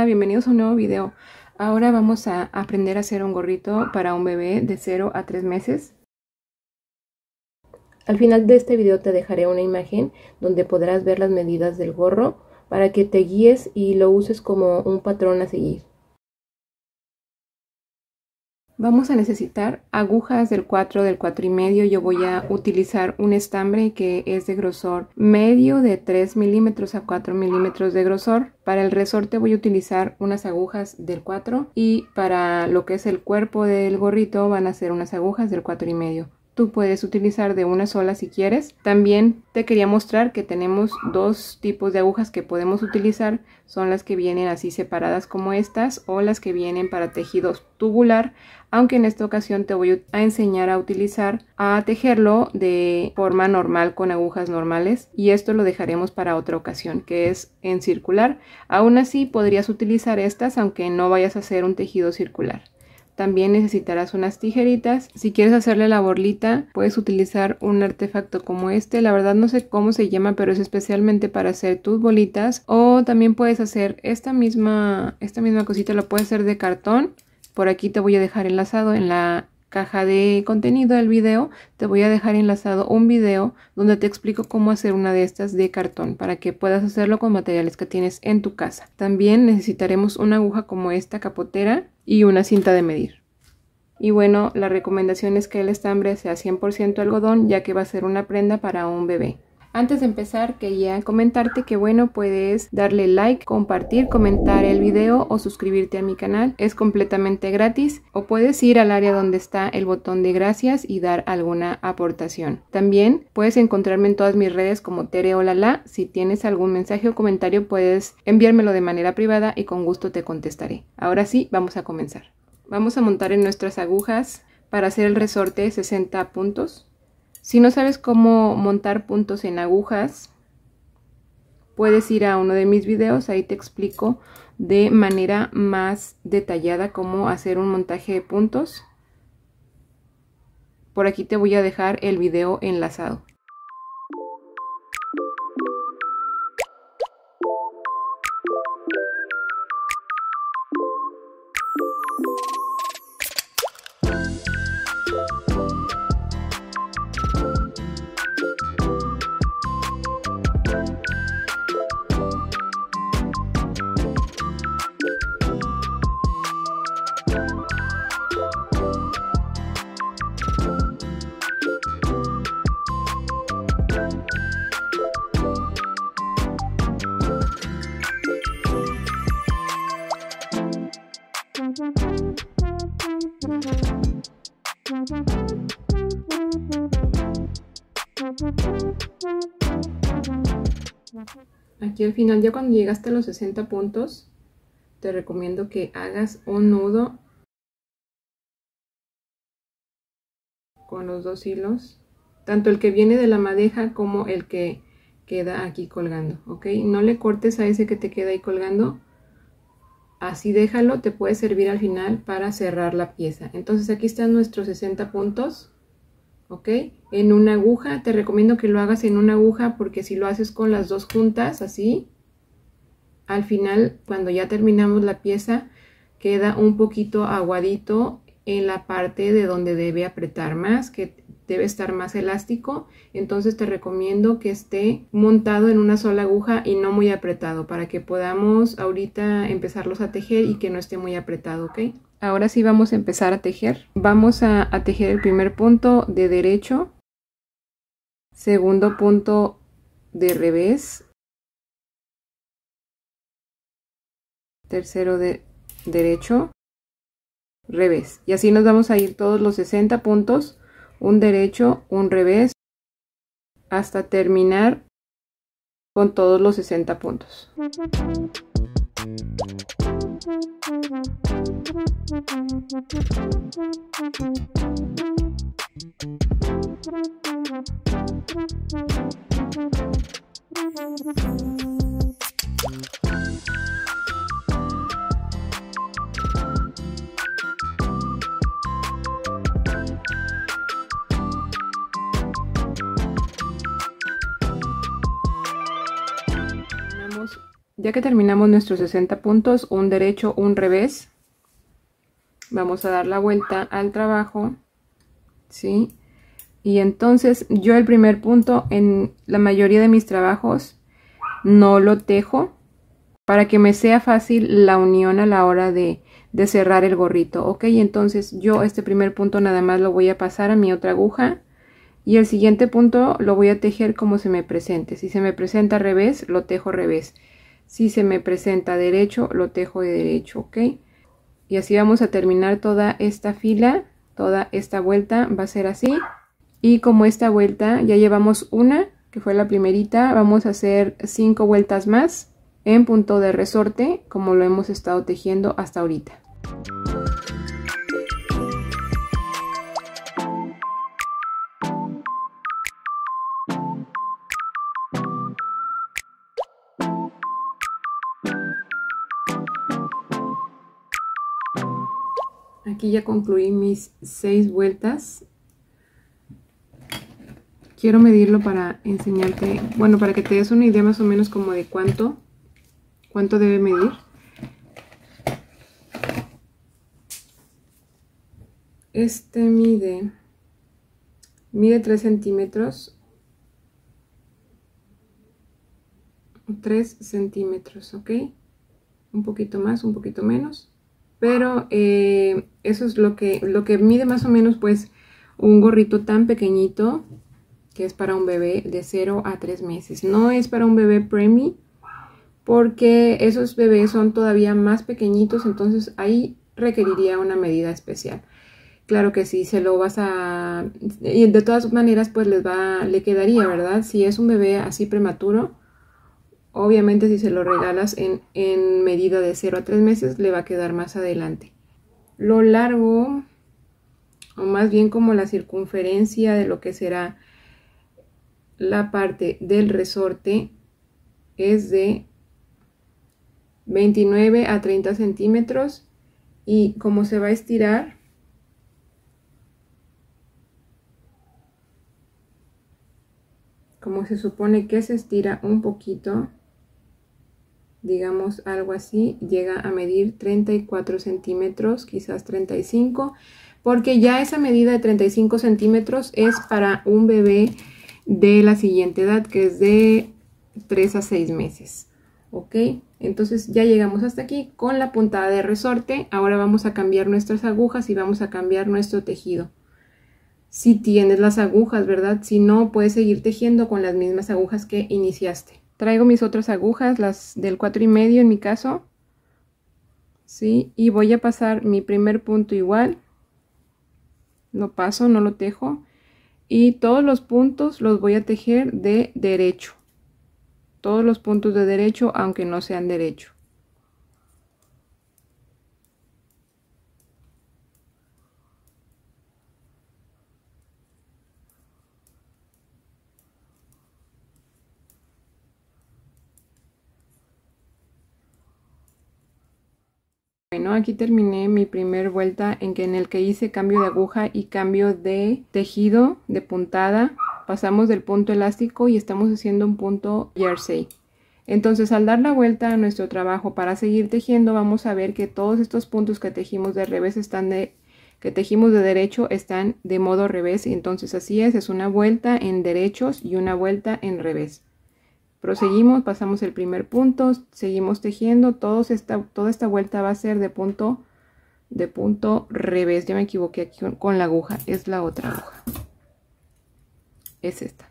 Hola, bienvenidos a un nuevo video. Ahora vamos a aprender a hacer un gorrito para un bebé de 0 a 3 meses. Al final de este video te dejaré una imagen donde podrás ver las medidas del gorro para que te guíes y lo uses como un patrón a seguir. Vamos a necesitar agujas del 4, del 4 y medio. Yo voy a utilizar un estambre que es de grosor medio, de 3 milímetros a 4 milímetros de grosor. Para el resorte voy a utilizar unas agujas del 4 y para lo que es el cuerpo del gorrito van a ser unas agujas del 4 y medio. Tú puedes utilizar de una sola si quieres. También te quería mostrar que tenemos dos tipos de agujas que podemos utilizar. Son las que vienen así separadas como estas o las que vienen para tejidos tubular. Aunque en esta ocasión te voy a enseñar a tejerlo de forma normal con agujas normales. Y esto lo dejaremos para otra ocasión, que es en circular. Aún así podrías utilizar estas aunque no vayas a hacer un tejido circular. También necesitarás unas tijeritas. Si quieres hacerle la borlita, puedes utilizar un artefacto como este. La verdad no sé cómo se llama, pero es especialmente para hacer tus bolitas. O también puedes hacer esta misma cosita, la puedes hacer de cartón. Por aquí te voy a dejar enlazado en la caja de contenido del video. Te voy a dejar enlazado un video donde te explico cómo hacer una de estas de cartón para que puedas hacerlo con materiales que tienes en tu casa. También necesitaremos una aguja como esta capotera y una cinta de medir. Y bueno, la recomendación es que el estambre sea 100% algodón, ya que va a ser una prenda para un bebé. Antes de empezar, quería comentarte que bueno, puedes darle like, compartir, comentar el video o suscribirte a mi canal. Es completamente gratis. O puedes ir al área donde está el botón de gracias y dar alguna aportación. También puedes encontrarme en todas mis redes como Tere Olala. Si tienes algún mensaje o comentario, puedes enviármelo de manera privada y con gusto te contestaré. Ahora sí, vamos a comenzar. Vamos a montar en nuestras agujas para hacer el resorte 60 puntos. Si no sabes cómo montar puntos en agujas, puedes ir a uno de mis videos, ahí te explico de manera más detallada cómo hacer un montaje de puntos. Por aquí te voy a dejar el video enlazado. Aquí al final, ya cuando llegaste a los 60 puntos, te recomiendo que hagas un nudo con los dos hilos, tanto el que viene de la madeja como el que queda aquí colgando, ¿ok? No le cortes a ese que te queda ahí colgando, así déjalo, te puede servir al final para cerrar la pieza. Entonces aquí están nuestros 60 puntos, ¿ok? En una aguja, te recomiendo que lo hagas en una aguja porque si lo haces con las dos juntas, así, al final, cuando ya terminamos la pieza, queda un poquito aguadito en la parte de donde debe apretar más, que debe estar más elástico. Entonces te recomiendo que esté montado en una sola aguja y no muy apretado, para que podamos ahorita empezarlos a tejer y que no esté muy apretado, ¿ok? Ahora sí vamos a empezar a tejer. Vamos a tejer el primer punto de derecho, segundo punto de revés, tercero de derecho, revés. Y así nos vamos a ir todos los 60 puntos, un derecho, un revés, hasta terminar con todos los 60 puntos. Ya que terminamos nuestros 60 puntos, un derecho, un revés, vamos a dar la vuelta al trabajo, ¿sí? Y entonces yo el primer punto en la mayoría de mis trabajos no lo tejo para que me sea fácil la unión a la hora de cerrar el gorrito, ok. Entonces yo este primer punto nada más lo voy a pasar a mi otra aguja y el siguiente punto lo voy a tejer como se me presente. Si se me presenta revés, lo tejo revés. Si se me presenta derecho, lo tejo de derecho, ok. Y así vamos a terminar toda esta fila, toda esta vuelta va a ser así. Y como esta vuelta ya llevamos una, que fue la primerita, vamos a hacer 5 vueltas más en punto de resorte, como lo hemos estado tejiendo hasta ahorita. Aquí ya concluí mis 6 vueltas. Quiero medirlo para enseñarte, bueno, para que te des una idea más o menos como de cuánto debe medir. Este mide 3 centímetros. 3 centímetros, ok. Un poquito más, un poquito menos. Pero eso es lo que mide más o menos, pues, un gorrito tan pequeñito, que es para un bebé de 0 a 3 meses. No es para un bebé preemie, porque esos bebés son todavía más pequeñitos, entonces ahí requeriría una medida especial. Claro que sí, se lo vas a... Y de todas maneras, pues le quedaría, ¿verdad? Si es un bebé así prematuro, obviamente si se lo regalas en medida de 0 a 3 meses, le va a quedar más adelante. Lo largo, o más bien como la circunferencia de lo que será la parte del resorte, es de 29 a 30 centímetros. Y como se va a estirar, como se supone que se estira un poquito, digamos algo así, llega a medir 34 centímetros, quizás 35, porque ya esa medida de 35 centímetros es para un bebé de la siguiente edad, que es de 3 a 6 meses, ok. Entonces ya llegamos hasta aquí con la puntada de resorte. Ahora vamos a cambiar nuestras agujas y vamos a cambiar nuestro tejido. Si tienes las agujas, ¿verdad? Si no, puedes seguir tejiendo con las mismas agujas que iniciaste. Traigo mis otras agujas, las del 4,5 en mi caso, ¿sí? Y voy a pasar mi primer punto igual. Lo paso, no lo tejo. Y todos los puntos los voy a tejer de derecho. Todos los puntos de derecho, aunque no sean derecho. Bueno, aquí terminé mi primer vuelta en el que hice cambio de aguja y cambio de tejido de puntada. Pasamos del punto elástico y estamos haciendo un punto jersey. Entonces, al dar la vuelta a nuestro trabajo para seguir tejiendo, vamos a ver que todos estos puntos que tejimos de revés que tejimos de derecho están de modo revés. Y entonces así es una vuelta en derechos y una vuelta en revés. Proseguimos, pasamos el primer punto, seguimos tejiendo. Toda esta vuelta va a ser de punto revés. Ya me equivoqué aquí con la aguja, es la otra aguja, es esta.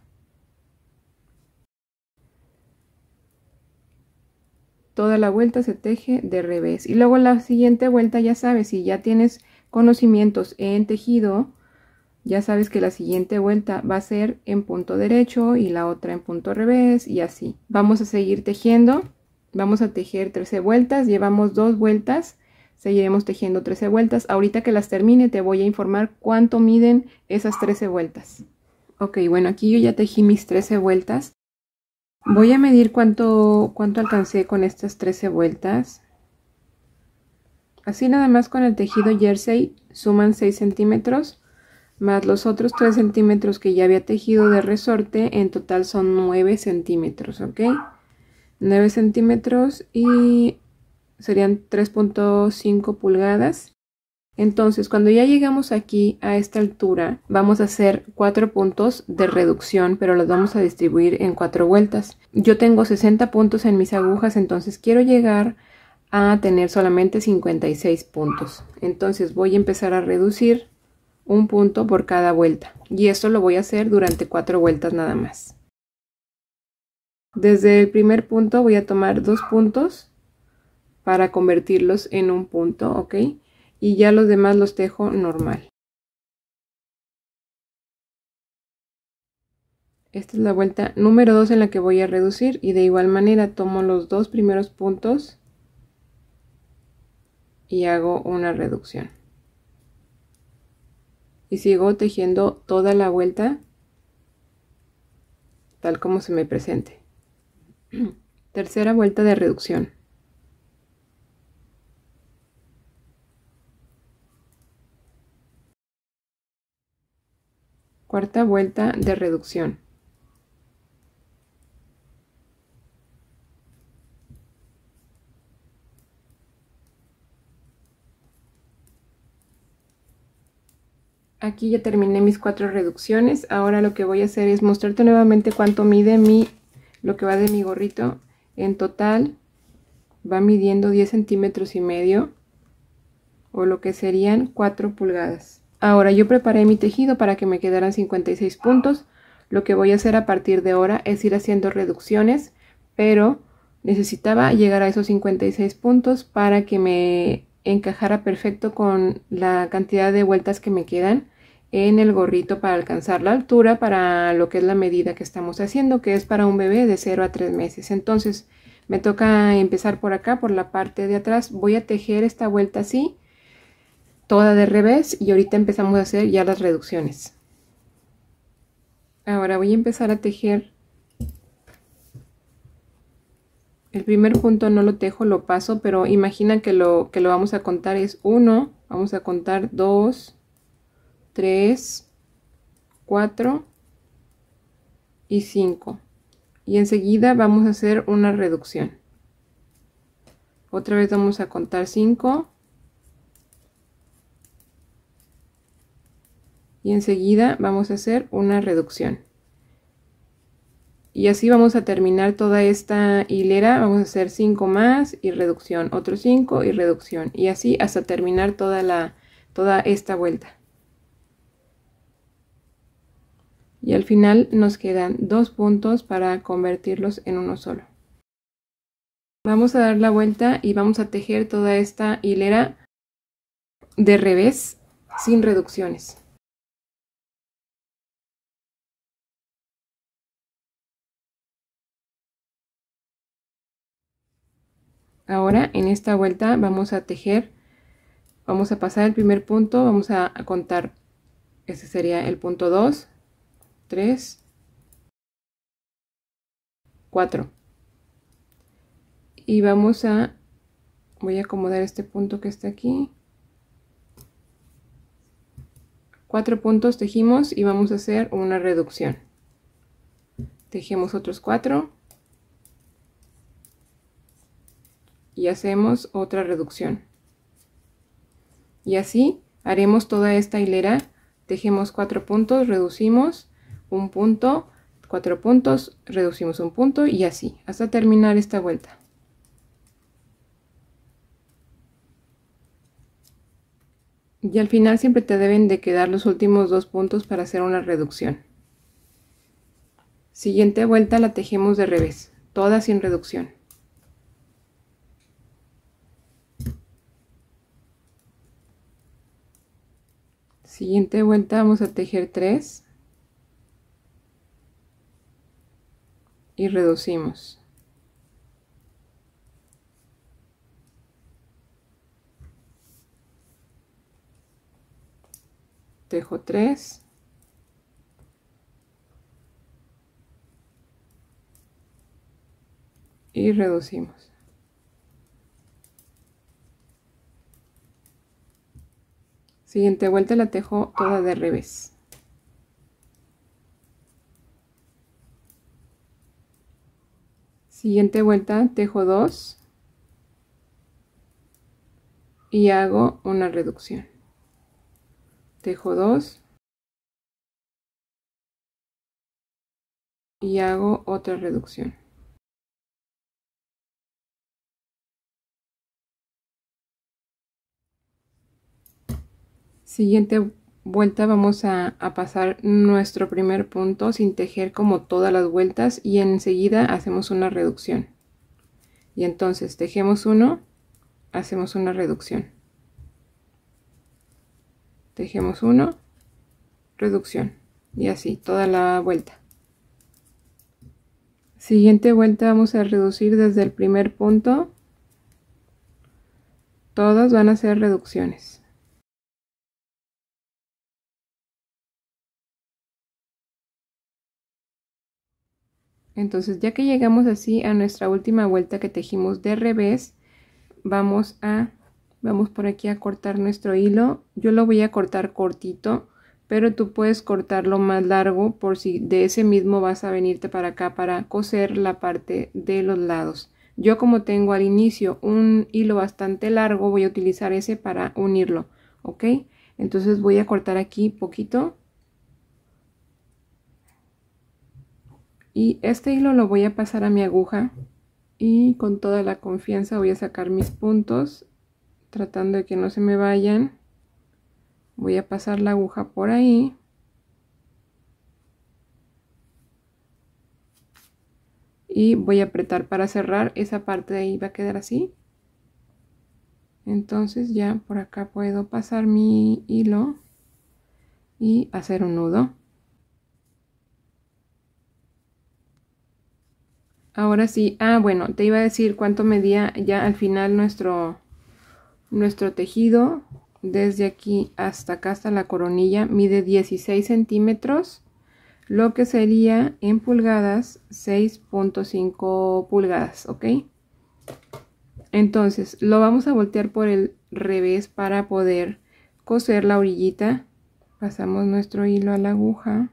Toda la vuelta se teje de revés. Y luego la siguiente vuelta, ya sabes, si ya tienes conocimientos en tejido, ya sabes que la siguiente vuelta va a ser en punto derecho y la otra en punto revés, y así. Vamos a seguir tejiendo. Vamos a tejer 13 vueltas. Llevamos 2 vueltas. Seguiremos tejiendo 13 vueltas. Ahorita que las termine te voy a informar cuánto miden esas 13 vueltas. Ok, bueno, aquí yo ya tejí mis 13 vueltas. Voy a medir cuánto alcancé con estas 13 vueltas. Así nada más con el tejido jersey suman 6 centímetros, más los otros 3 centímetros que ya había tejido de resorte. En total son 9 centímetros, ¿ok? 9 centímetros y serían 3.5 pulgadas. Entonces, cuando ya llegamos aquí a esta altura, vamos a hacer 4 puntos de reducción, pero los vamos a distribuir en 4 vueltas. Yo tengo 60 puntos en mis agujas, entonces quiero llegar a tener solamente 56 puntos. Entonces voy a empezar a reducir un punto por cada vuelta. Y esto lo voy a hacer durante 4 vueltas nada más. Desde el primer punto voy a tomar 2 puntos para convertirlos en un punto, ¿ok? Y ya los demás los tejo normal. Esta es la vuelta número 2 en la que voy a reducir, y de igual manera tomo los 2 primeros puntos y hago una reducción. Y sigo tejiendo toda la vuelta tal como se me presente. Tercera vuelta de reducción. Cuarta vuelta de reducción. Aquí ya terminé mis 4 reducciones. Ahora lo que voy a hacer es mostrarte nuevamente cuánto mide lo que va de mi gorrito. En total va midiendo 10 centímetros y medio, o lo que serían 4 pulgadas. Ahora yo preparé mi tejido para que me quedaran 56 puntos. Lo que voy a hacer a partir de ahora es ir haciendo reducciones, pero necesitaba llegar a esos 56 puntos para que me encajara perfecto con la cantidad de vueltas que me quedan en el gorrito para alcanzar la altura para lo que es la medida que estamos haciendo, que es para un bebé de 0 a 3 meses. Entonces me toca empezar por acá, por la parte de atrás. Voy a tejer esta vuelta así, toda de revés, y ahorita empezamos a hacer ya las reducciones. Ahora voy a empezar a tejer. El primer punto no lo tejo, lo paso, pero imagina que lo vamos a contar es 1, vamos a contar 2, 3, 4 y 5. Y enseguida vamos a hacer una reducción. Otra vez vamos a contar 5. Y enseguida vamos a hacer una reducción. Y así vamos a terminar toda esta hilera. Vamos a hacer 5 más y reducción, otros 5 y reducción, y así hasta terminar toda esta vuelta. Y al final nos quedan 2 puntos para convertirlos en uno solo. Vamos a dar la vuelta y vamos a tejer toda esta hilera de revés sin reducciones. Ahora en esta vuelta vamos a tejer, vamos a pasar el primer punto, vamos a contar, este sería el punto 2, 3, 4. Y voy a acomodar este punto que está aquí. 4 puntos tejimos y vamos a hacer una reducción. Tejemos otros 4. Y hacemos otra reducción, y así haremos toda esta hilera. Tejemos 4 puntos, reducimos un punto, 4 puntos, reducimos un punto, y así hasta terminar esta vuelta. Y al final siempre te deben de quedar los últimos 2 puntos para hacer una reducción. Siguiente vuelta la tejemos de revés, toda sin reducción. Siguiente vuelta vamos a tejer 3 y reducimos. Tejo 3 y reducimos. Siguiente vuelta la tejo toda de revés. Siguiente vuelta, tejo 2 y hago una reducción. Tejo 2 y hago otra reducción. Siguiente vuelta vamos a pasar nuestro primer punto sin tejer como todas las vueltas y enseguida hacemos una reducción. Y entonces tejemos 1, hacemos una reducción. Tejemos 1, reducción. Y así toda la vuelta. Siguiente vuelta vamos a reducir desde el primer punto. Todas van a ser reducciones. Entonces ya que llegamos así a nuestra última vuelta que tejimos de revés, vamos por aquí a cortar nuestro hilo. Yo lo voy a cortar cortito, pero tú puedes cortarlo más largo por si de ese mismo vas a venirte para acá para coser la parte de los lados. Yo como tengo al inicio un hilo bastante largo, voy a utilizar ese para unirlo, ¿ok? Entonces voy a cortar aquí poquito. Y este hilo lo voy a pasar a mi aguja y con toda la confianza voy a sacar mis puntos, tratando de que no se me vayan. Voy a pasar la aguja por ahí. Y voy a apretar para cerrar. Esa parte de ahí va a quedar así. Entonces ya por acá puedo pasar mi hilo y hacer un nudo. Ahora sí, bueno, te iba a decir cuánto medía ya al final nuestro tejido. Desde aquí hasta acá, hasta la coronilla, mide 16 centímetros, lo que sería en pulgadas 6.5 pulgadas, ¿ok? Entonces lo vamos a voltear por el revés para poder coser la orillita. Pasamos nuestro hilo a la aguja.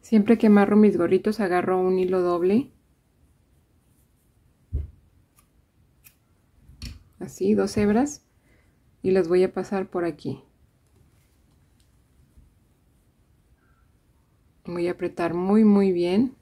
Siempre que amarro mis gorritos agarro un hilo doble, así 2 hebras, y las voy a pasar por aquí. Voy a apretar muy bien.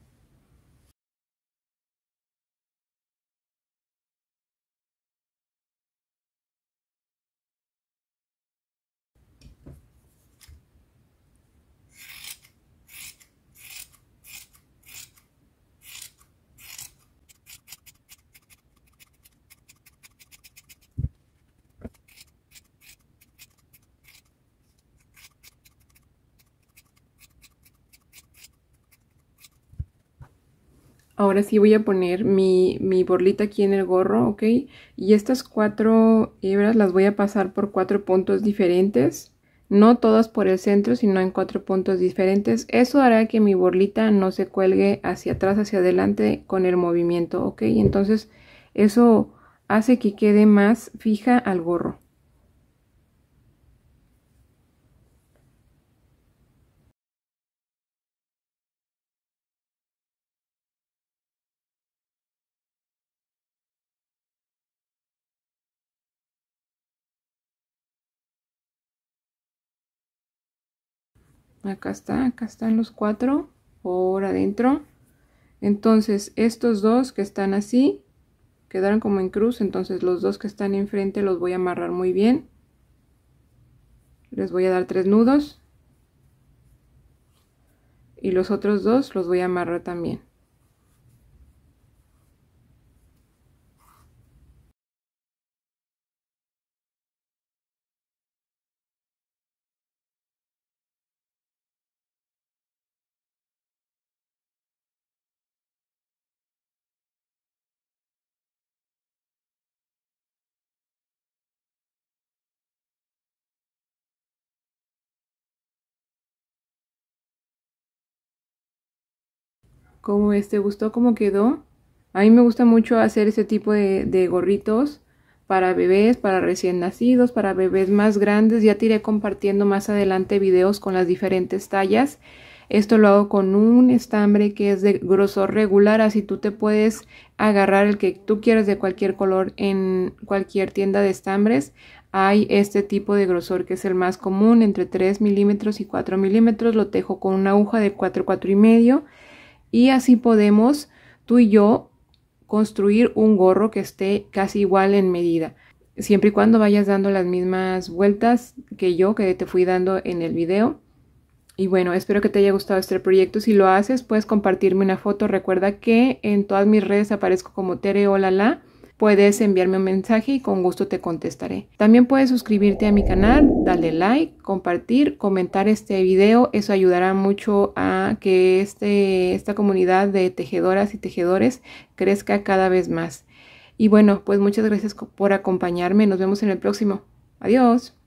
Ahora sí voy a poner mi borlita aquí en el gorro, ¿ok? Y estas 4 hebras las voy a pasar por 4 puntos diferentes. No todas por el centro, sino en 4 puntos diferentes. Eso hará que mi borlita no se cuelgue hacia atrás, hacia adelante con el movimiento, ¿ok? Entonces eso hace que quede más fija al gorro. Acá están los 4 por adentro. Entonces estos dos que están así quedaron como en cruz, entonces los dos que están enfrente los voy a amarrar muy bien. Les voy a dar 3 nudos y los otros dos los voy a amarrar también. ¿Cómo te gustó cómo quedó? A mí me gusta mucho hacer este tipo de gorritos para bebés, para recién nacidos, para bebés más grandes. Ya te iré compartiendo más adelante videos con las diferentes tallas. Esto lo hago con un estambre que es de grosor regular, así tú te puedes agarrar el que tú quieras de cualquier color en cualquier tienda de estambres. Hay este tipo de grosor que es el más común, entre 3 milímetros y 4 milímetros. Lo tejo con una aguja de 4, 4 y medio. Y así podemos tú y yo construir un gorro que esté casi igual en medida, siempre y cuando vayas dando las mismas vueltas que yo que te fui dando en el video. Y bueno, espero que te haya gustado este proyecto. Si lo haces, puedes compartirme una foto. Recuerda que en todas mis redes aparezco como Tere Olala. Puedes enviarme un mensaje y con gusto te contestaré. También puedes suscribirte a mi canal, darle like, compartir, comentar este video. Eso ayudará mucho a que esta comunidad de tejedoras y tejedores crezca cada vez más. Y bueno, pues muchas gracias por acompañarme. Nos vemos en el próximo. Adiós.